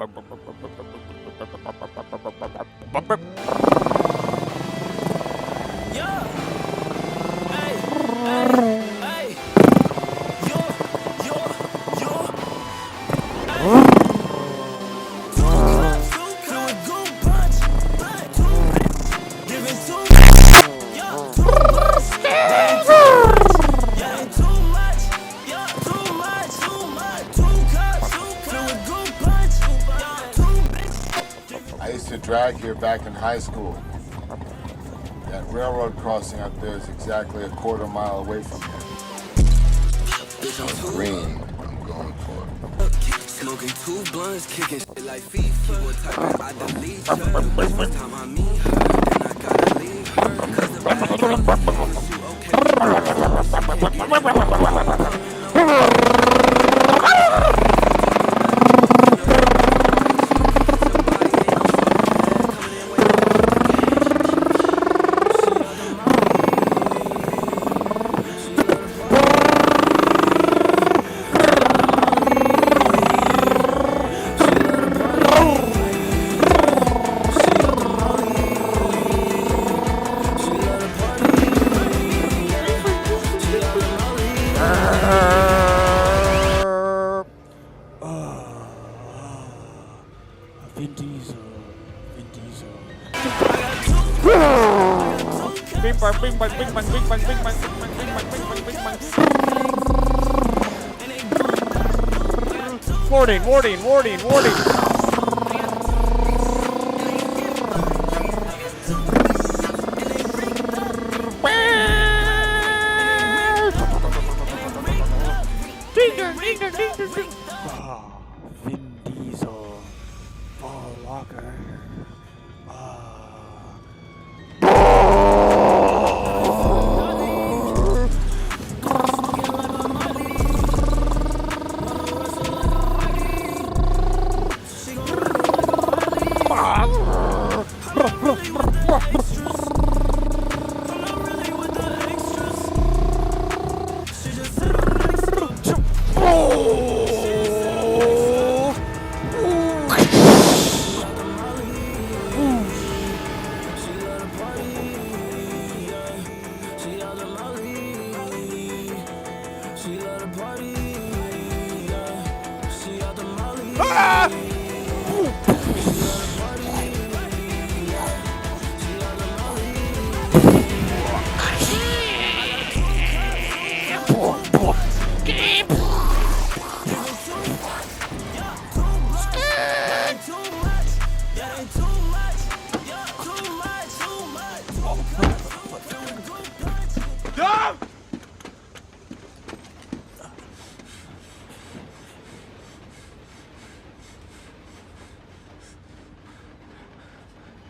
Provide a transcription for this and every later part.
Yeah. Hey, hey, hey. Yo, yo, yo. Hey. Two cups, fill with gold punch. Giving two. Yeah, too much. That ain't too much. Yeah, ain't too much. Yeah, too much. Too much. Two cups, fill with gold punch. Yeah, two bitches. I used to drag here back in high school. That railroad crossing up there is exactly a quarter-mile away from here. Green, I'm going for. Smoking two blunts, kicking shit like FIFA. People typing, I delete her. First time I meet her, then I gotta leave her. Cause the bag Vin Diesel. Vin Diesel. Bing bang, bing bang, bing bang, bing bang, bing bang, bing bang, bing bang, bing bang, bing bang. Warning, warning, warning, warning. Vin Diesel. Paul Walker.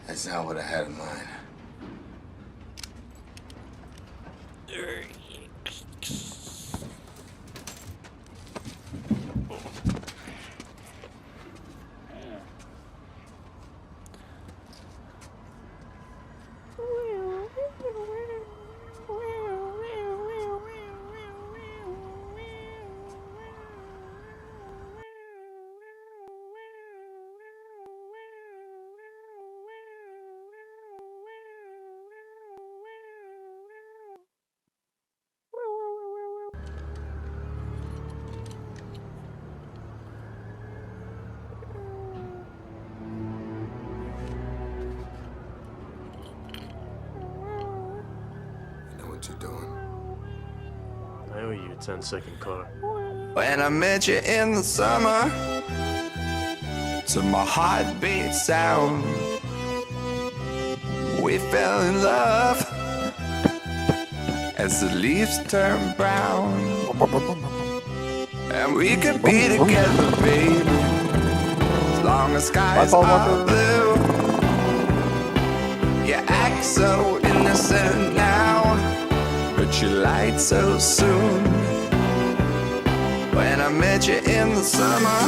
That's not what I had in mind. What you doing? I owe you a 10-second car. When I met you in the summer, to my heartbeat sound, we fell in love as the leaves turn brown. And we could be together, baby, as long as skies are blue. You act so innocent now, but you lied so soon. When I met you in the summer,